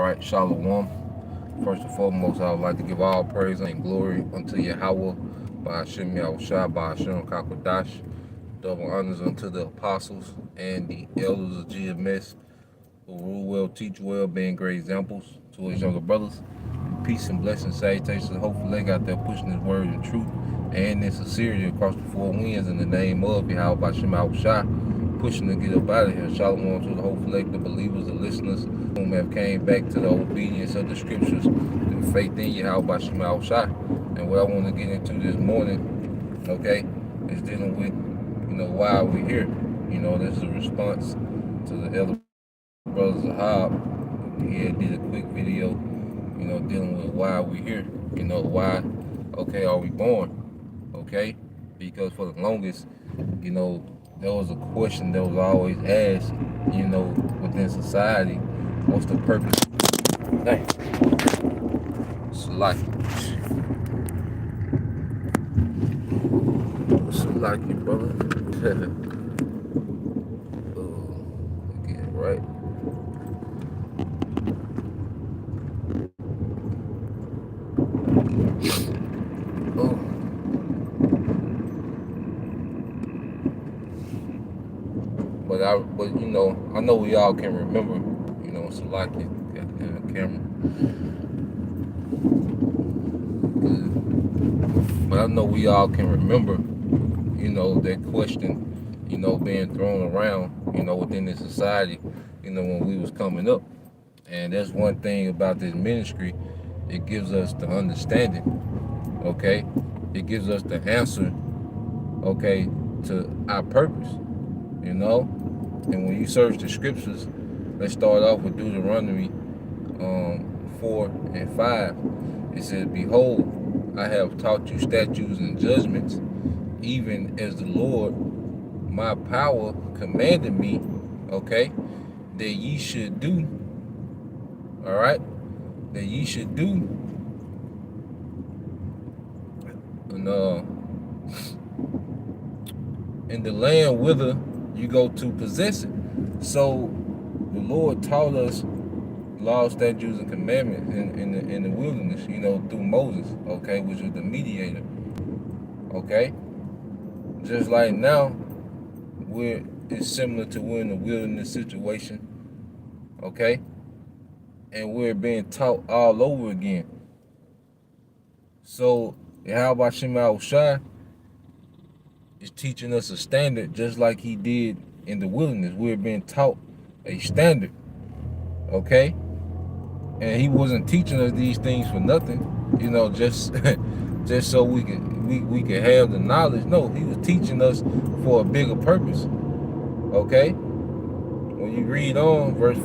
right, Shalom. First and foremost, I would like to give all praise and glory unto Yahweh, by Hashem Yahushua, by Hashem Kakodash. Double honors unto the apostles and the elders of GMS, who rule well, teach well, being great examples to his younger brothers. Peace and blessings, salutations. Hopefully, they got there pushing his word in truth and in sincerity across the four winds in the name of Yahweh by Hashem Yahushua, pushing to get up out of here. Shalom to the whole collective believers and listeners whom have came back to the obedience of the scriptures through faith in Yahweh by Hashem Yahushua. And what I want to get into this morning, okay, is dealing with, why we're here. This is a response to the elder brother Zahab. He had did a quick video, dealing with why we're here. Why, okay, are we born? Okay? Because for the longest, there was a question that was always asked, within society, what's the purpose? Dang. It's like you, brother. Get it right. But I know we all can remember, Salaki got the camera. Good. But I know we all can remember, that question, being thrown around, within the society, when we was coming up. And that's one thing about this ministry, it gives us the understanding, okay? It gives us the answer, okay, to our purpose, And when you search the scriptures, let's start off with Deuteronomy 4 and 5. It says, "Behold, I have taught you statutes and judgments, even as the Lord my power commanded me," okay, "that ye should do," all right, "that ye should do, in the land whither you go to possess it." So the Lord taught us laws, statutes, and commandments in the wilderness, through Moses, okay, which was the mediator, okay. Just like now, it's similar to we're in a wilderness situation, okay, and we're being taught all over again. So Yahweh Shem Yahushua is teaching us a standard, just like he did in the wilderness. We're being taught a standard, okay? And he wasn't teaching us these things for nothing, just just so we could have the knowledge. No, he was teaching us for a bigger purpose, okay? When you read on verse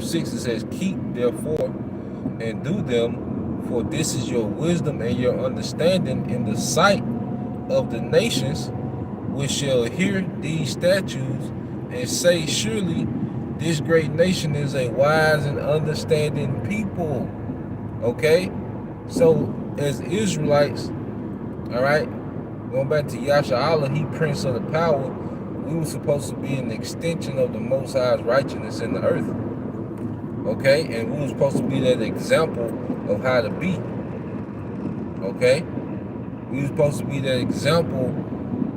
6, it says, "Keep therefore and do them, for this is your wisdom and your understanding in the sight of the nations, which shall hear these statutes and say, surely this great nation is a wise and understanding people." Okay? So as Israelites, all right, going back to Yasha Allah, he Prince of the power, we were supposed to be an extension of the Most High's righteousness in the earth. Okay? And we were supposed to be that example of how to be. Okay? We were supposed to be that example,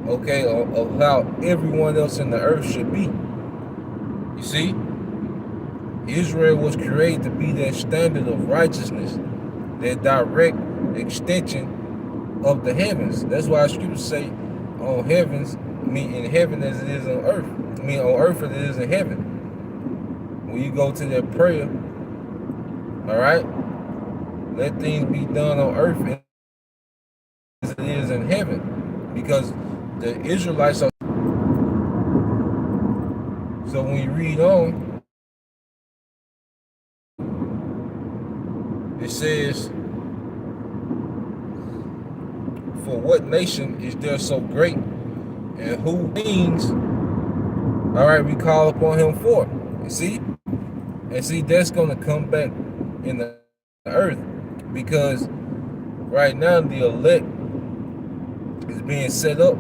okay, of how everyone else in the earth should be. You see? Israel was created to be that standard of righteousness, that direct extension of the heavens. That's why scriptures say on heavens, in heaven as it is on earth. On earth as it is in heaven. When you go to that prayer, all right, let things be done on earth as it is in heaven, because the Israelites are. So when you read on, it says, "For what nation is there so great, and who things, all right, we call upon him for?" You see? And see, that's going to come back in the earth, because right now the elect is being set up,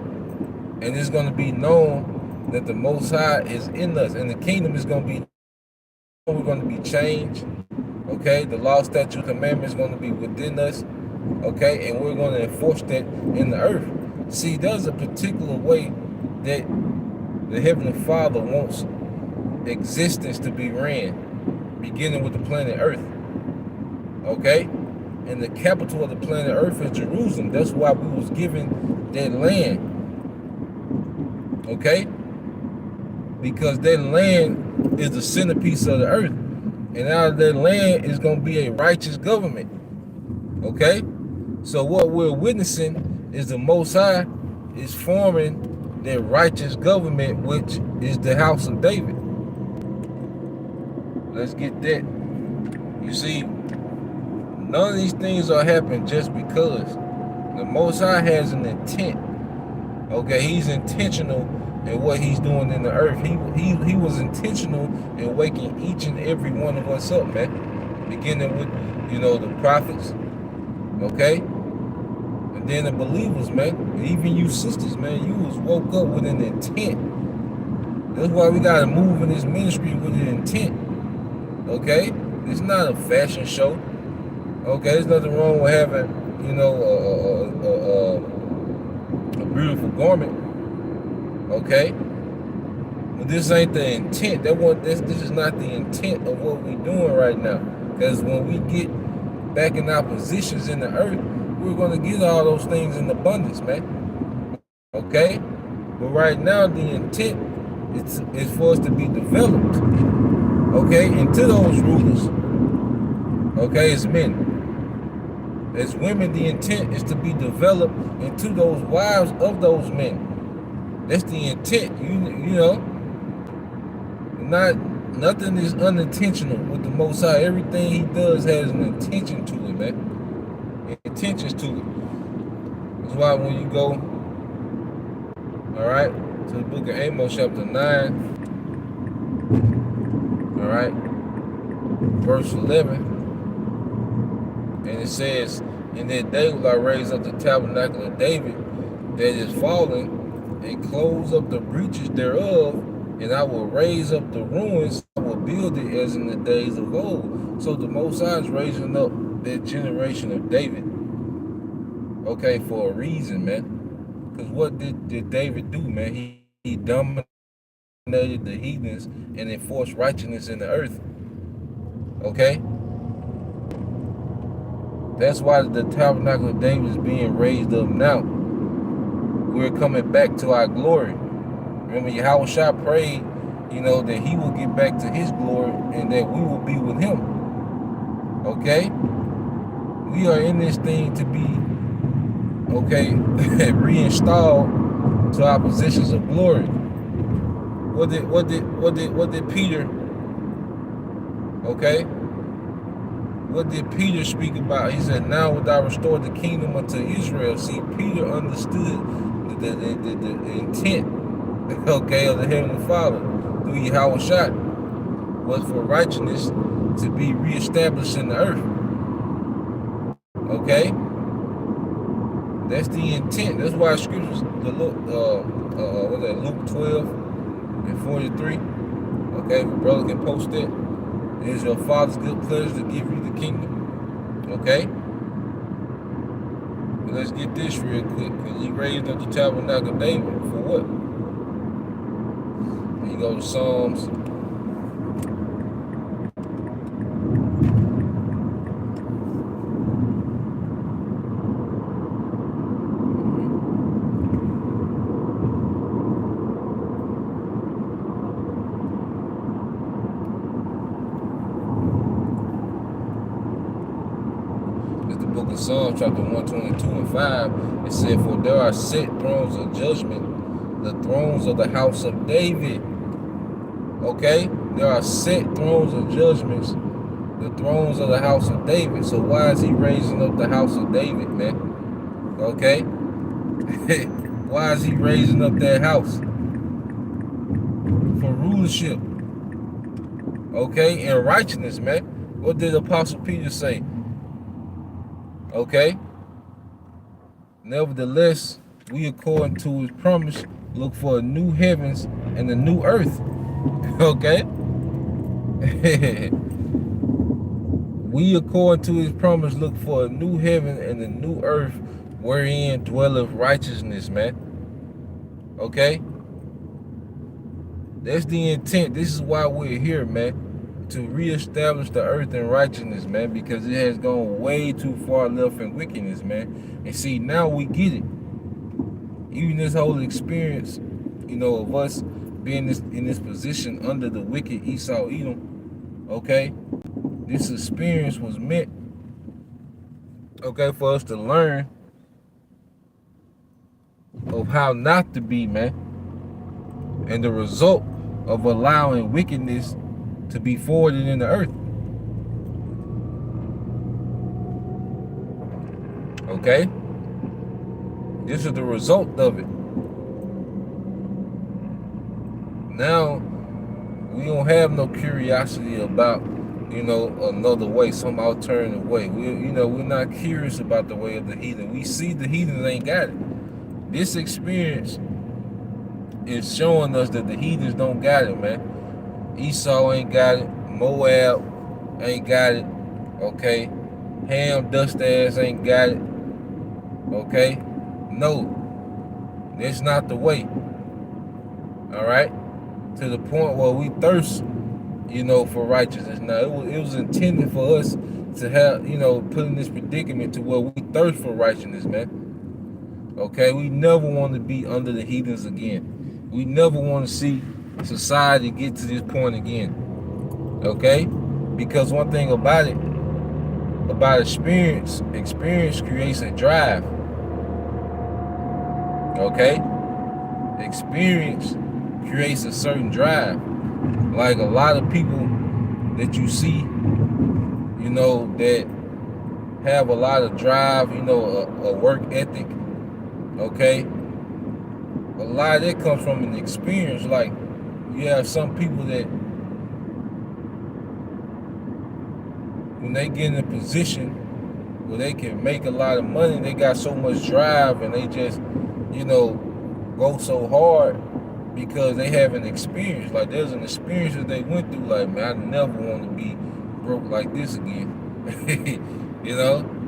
and it's going to be known that the Most High is in us, and the kingdom is going to be we're going to be changed. Okay, the law, statute, commandment is going to be within us. Okay, and we're going to enforce that in the earth. See, there's a particular way that the Heavenly Father wants existence to be ran, beginning with the planet Earth. Okay, and the capital of the planet Earth is Jerusalem. That's why we was given that land. Okay, because that land is the centerpiece of the earth, and out of that land is going to be a righteous government. Okay, so what we're witnessing is the Most High is forming that righteous government, which is the house of David. Let's get that. You see, none of these things are happening just because. The Most High has an intent. Okay, he's intentional in what he's doing in the earth. He was intentional in waking each and every one of us up, man. Beginning with, the prophets, okay? And then the believers, man. Even you sisters, man, you was woke up with an intent. That's why we gotta move in this ministry with an intent. Okay? It's not a fashion show. Okay, there's nothing wrong with having, a beautiful garment. Okay? But this ain't the intent. This is not the intent of what we're doing right now. Because when we get back in our positions in the earth, we're gonna get all those things in abundance, man. Okay? But right now the intent is for us to be developed. Okay, into those rulers. Okay, as men. As women, the intent is to be developed into those wives of those men. That's the intent. Nothing is unintentional with the Most High. Everything he does has an intention to it, man. Intentions to it. That's why when you go, all right, to the book of Amos, chapter 9, all right, verse 11. And it says, in that day will I raise up the tabernacle of David that is fallen, and close up the breaches thereof, and I will raise up the ruins. I will build it as in the days of old. So the Most High is raising up that generation of David. Okay, for a reason, man. Because what did David do, man? He dominated the heathens and enforced righteousness in the earth. Okay? That's why the tabernacle of David is being raised up now. We're coming back to our glory. Remember, Yahushua prayed, that he will get back to his glory and that we will be with him. Okay? We are in this thing to be, reinstalled to our positions of glory. What did Peter, okay? What did Peter speak about? He said, now would I restore the kingdom unto Israel. See, Peter understood the intent, okay, of the Heavenly Father through Yahushua was for righteousness to be reestablished in the earth. Okay? That's the intent. That's why scriptures, Luke 12 and 43. Okay, my brother can post it. It is your Father's good pleasure to give you the kingdom. Okay? But let's get this real quick, because he raised up the tabernacle of David for what? And you go to Psalms. Psalm chapter 122 and 5, it said, for there are set thrones of judgment, the thrones of the house of David. Okay? There are set thrones of judgments, the thrones of the house of David. So why is he raising up the house of David, man? Okay? Why is he raising up that house? For rulership. Okay? And righteousness, man. What did Apostle Peter say? Okay? Nevertheless, we, according to his promise, look for a new heavens and a new earth. Okay? We, according to his promise, look for a new heaven and a new earth wherein dwelleth righteousness, man. Okay? That's the intent. This is why we're here, man. To reestablish the earth in righteousness, man, because it has gone way too far left in wickedness, man. And see, now we get it. Even this whole experience, of us being in this position under the wicked Esau Edom, okay? This experience was meant, okay, for us to learn of how not to be, man. And the result of allowing wickedness to be forwarded in the earth. Okay? This is the result of it. Now, we don't have no curiosity about, another way, some alternative way. We're not curious about the way of the heathen. We see the heathens ain't got it. This experience is showing us that the heathens don't got it, man. Esau ain't got it. Moab ain't got it. Okay? Ham dust ass ain't got it. Okay? No. That's not the way. Alright? To the point where we thirst, for righteousness. Now, it was intended for us to have, put in this predicament to where we thirst for righteousness, man. Okay? We never want to be under the heathens again. We never want to see society get to this point again. Okay? Because one thing about it, about experience creates a drive. Okay? Experience creates a certain drive. Like a lot of people that you see, that have a lot of drive, a work ethic, okay? A lot of that comes from an experience. Like, you have some people that, when they get in a position where they can make a lot of money, they got so much drive and they just, go so hard because they have an experience. Like, there's an experience that they went through. Like, man, I never want to be broke like this again.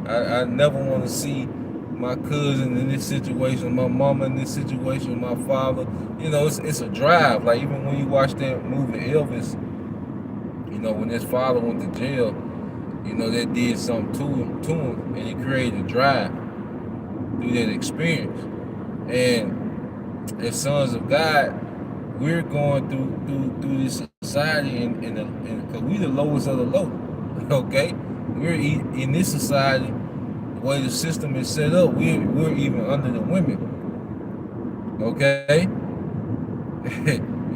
I never want to see my cousin in this situation, my mama in this situation, my father. It's a drive. Like, even when you watch that movie Elvis, when his father went to jail, that did something to him, and he created a drive through that experience. And as sons of God, we're going through this society, and because we the lowest of the low. Okay, we're in this society, the way the system is set up, we're even under the women. Okay,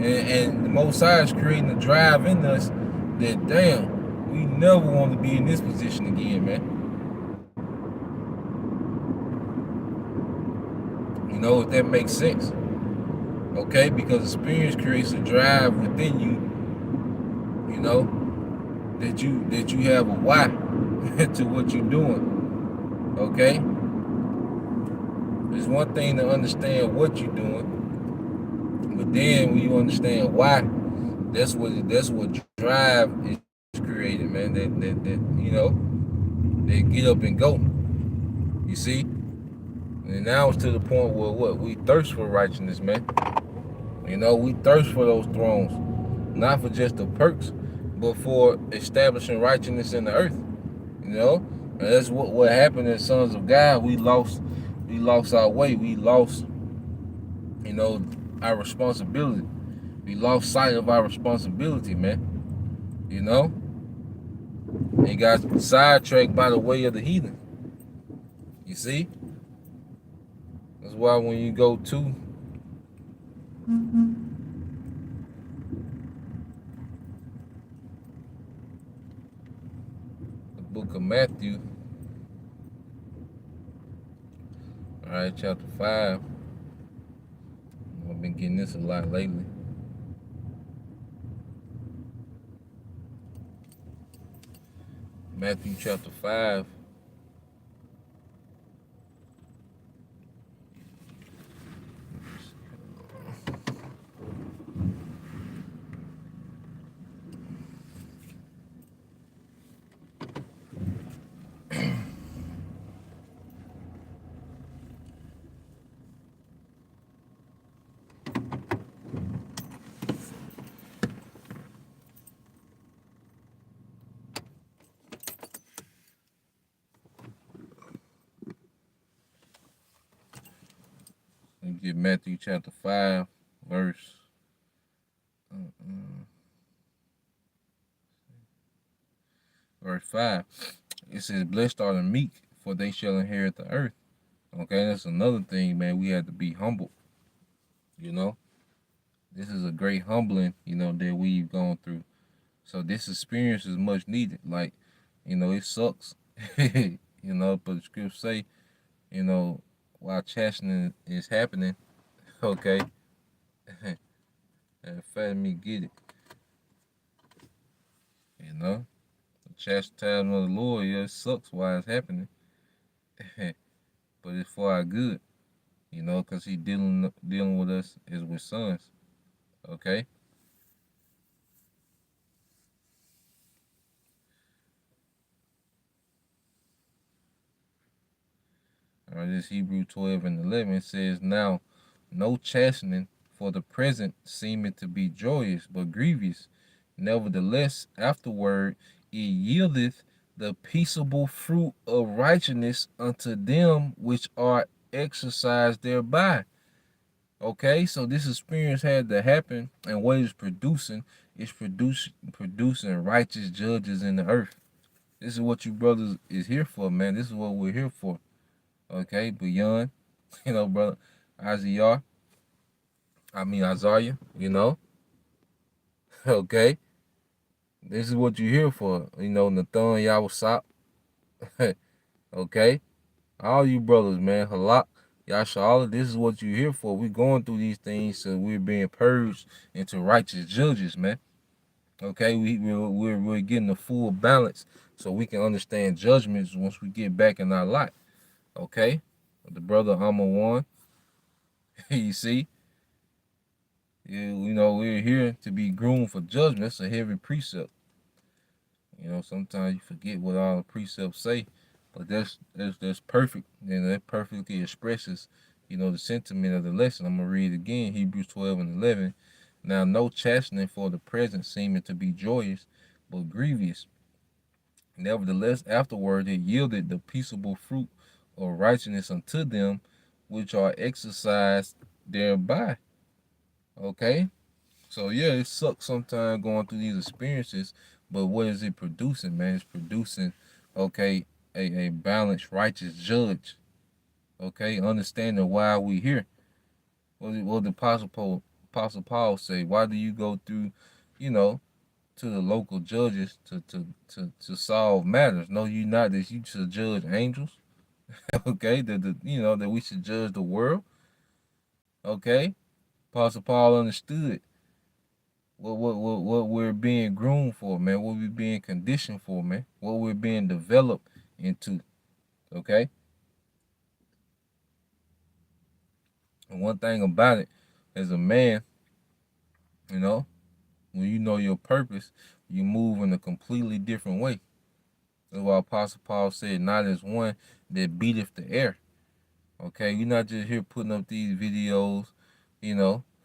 and the Most High is creating a drive in us that, damn, we never want to be in this position again, man. If that makes sense. Okay, because experience creates a drive within you, that you have a why to what you're doing. Okay? It's one thing to understand what you're doing, but then when you understand why, that's what drive is created, man. They get up and go. You see? And now it's to the point where we thirst for righteousness, man. We thirst for those thrones, not for just the perks, but for establishing righteousness in the earth. And that's what happened as sons of God. We lost our way. We lost, our responsibility. We lost sight of our responsibility, man. And got sidetracked by the way of the heathen. You see? That's why when you go to the book of Matthew, all right, chapter 5. I've been getting this a lot lately. Matthew chapter 5. get Matthew chapter 5, verse verse 5. It says, "Blessed are the meek, for they shall inherit the earth." Okay, that's another thing, man. We have to be humble. You know, this is a great humbling, that we've gone through. So this experience is much needed. Like, it sucks, but the scriptures say, while chastening is happening, okay, and let me get it, the chastisement of the Lord, yeah, it sucks while it's happening, but it's for our good, because He dealing with us as with sons, okay. All right, this Hebrew 12 and 11 says, "Now no chastening for the present seemeth to be joyous, but grievous. Nevertheless, afterward it yieldeth the peaceable fruit of righteousness unto them which are exercised thereby." Okay, so this experience had to happen, and what it's producing is producing righteous judges in the earth. This is what you brothers is here for, man. This is what we're here for. Okay, beyond, brother Isaiah, Isaiah, okay, this is what you're here for, Nathan Yawasop, okay, all you brothers, man, Halak, Yashala, this is what you're here for. We're going through these things, so we're being purged into righteous judges, man, okay, we're getting the full balance so we can understand judgments once we get back in our life, okay, the brother Amma one, you see, we're here to be groomed for judgment. That's a heavy precept. Sometimes you forget what all the precepts say, but that's perfect. And that perfectly expresses, the sentiment of the lesson. I'm gonna read it again, Hebrews 12 and 11. "Now no chastening for the present seeming to be joyous, but grievous. Nevertheless, afterward it yielded the peaceable fruit of righteousness unto them which are exercised thereby." Okay, so yeah, it sucks sometimes going through these experiences, but what is it producing, man? It's producing, okay, a balanced, righteous judge. Okay, understanding why we here. What the Apostle Paul say? Why do you go through, to the local judges to solve matters? No, you not that you should judge angels. Okay, that we should judge the world. Okay, Apostle Paul understood what we're being groomed for, man. What we're being conditioned for, man. What we're being developed into. Okay. And one thing about it, as a man, when you know your purpose, you move in a completely different way. That's why Apostle Paul said, "Not as one that beateth the air." Okay, you're not just here putting up these videos,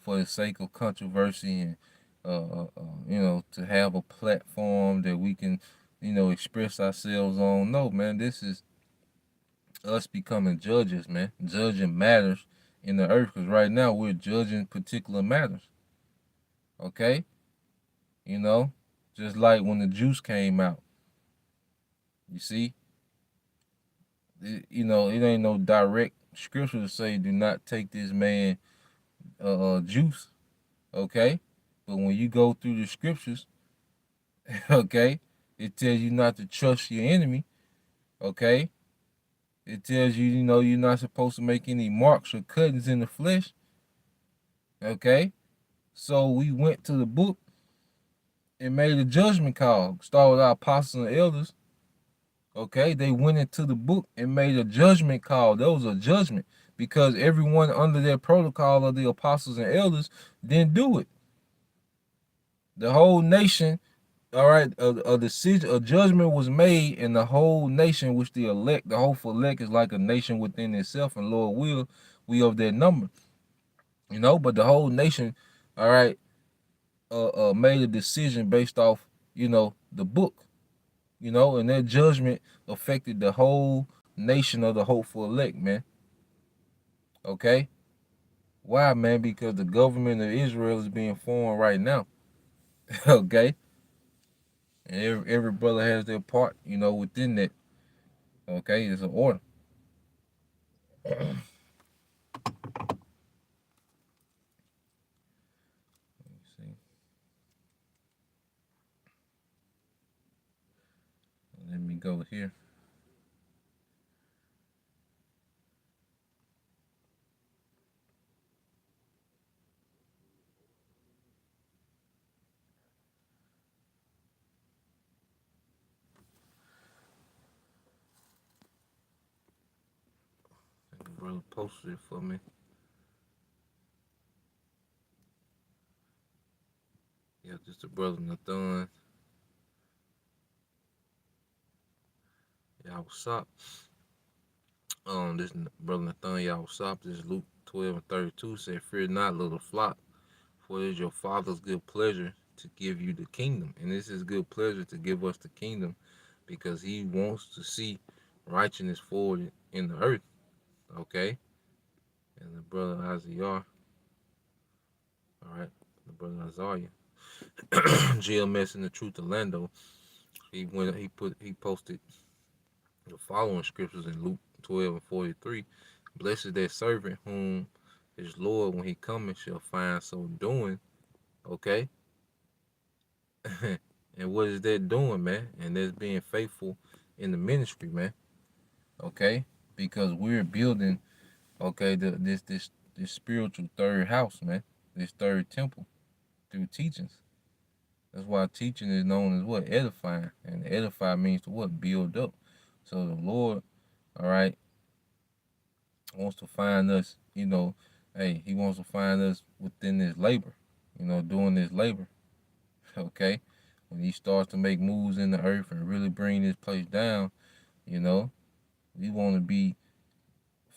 for the sake of controversy and to have a platform that we can, express ourselves on. No, man, this is us becoming judges, man. Judging matters in the earth, because right now we're judging particular matters. Okay, just like when the juice came out. You see, it ain't no direct scripture to say do not take this man juice. Okay, but when you go through the scriptures, okay, it tells you not to trust your enemy. Okay, it tells you, you're not supposed to make any marks or cuttings in the flesh. Okay, so we went to the book and made a judgment call. Started with our apostles and elders. Okay, they went into the book and made a judgment call. That was a judgment because everyone under their protocol of the apostles and elders didn't do it. The whole nation, all right, a decision, a judgment was made, and the whole nation, which the hopeful elect is like a nation within itself, and Lord will, we of that number, but the whole nation, all right, made a decision based off, the book, and that judgment affected the whole nation of the hopeful elect, man. Okay, Why, man? Because the government of Israel is being formed right now. Okay? And every brother has their part, within that. Okay? It's an order. See. Let me go here. The brother posted it for me. Yeah, just the brother Nathan. Y'all what's up? This brother Nathan, y'all what's up? This Luke 12:32 said, "Fear not, little flock, for it is your Father's good pleasure to give you the kingdom." And this is good pleasure to give us the kingdom because He wants to see righteousness forward in the earth. Okay? And the brother Isaiah, all right, the brother Isaiah, GMS in the Truth of Lando, he posted the following scriptures in Luke 12:43. Blessed is that servant whom his Lord, when he cometh, shall find so doing. Okay? And what is that doing, man? And that's being faithful in the ministry, man. Okay? Because we're building, okay, this spiritual third house, man. This third temple through teachings. That's why teaching is known as what? Edifying. And edify means to what? Build up. So the Lord, all right, wants to find us, hey, He wants to find us within this labor, doing this labor. Okay? When He starts to make moves in the earth and really bring this place down, you know, we want to be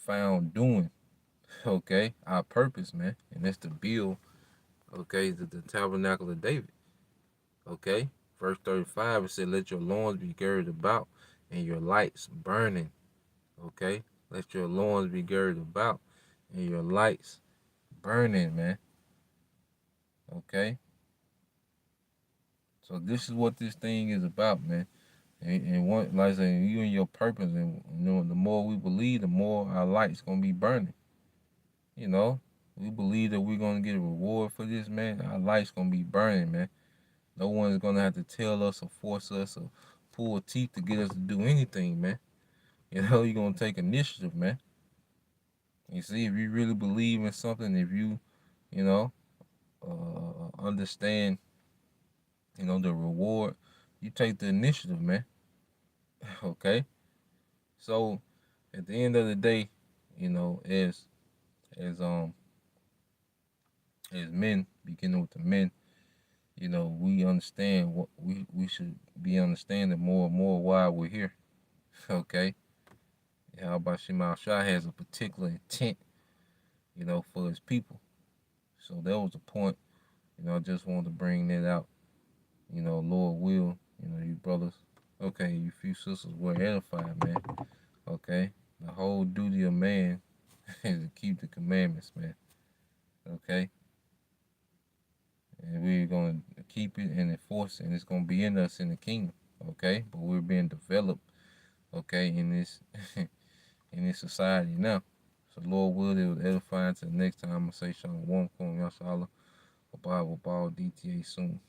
found doing, okay, our purpose, man. And that's to build, okay, the tabernacle of David. Okay? Verse 35, it said, "Let your loins be girded about and your lights burning." Okay? Let your loins be girded about and your lights burning, man. Okay? So this is what this thing is about, man. And what, like I say, you and your purpose, and the more we believe, the more our light's gonna be burning. You know, we believe that we're gonna get a reward for this, man. Our light's gonna be burning, man. No one's gonna have to tell us or force us or pull teeth to get us to do anything, man. You're gonna take initiative, man. You see, if you really believe in something, if you, you know, understand, the reward, you take the initiative, man. Okay. So at the end of the day, as as men, beginning with the men, we understand what we should be understanding more and more why we're here. Okay. How about Shemal Shah has a particular intent, for his people. So that was the point. I just wanted to bring that out. Lord will, you brothers, okay, you few sisters were edified, man. Okay. The whole duty of man is to keep the commandments, man. Okay. And we're gonna keep it and enforce it, and it's gonna be in us in the kingdom. Okay. But we're being developed, okay, in this in this society now. So Lord will, it was edifying. Till the next time, I'm gonna say Shalom, Kum, Yashala, Baba, DTA soon.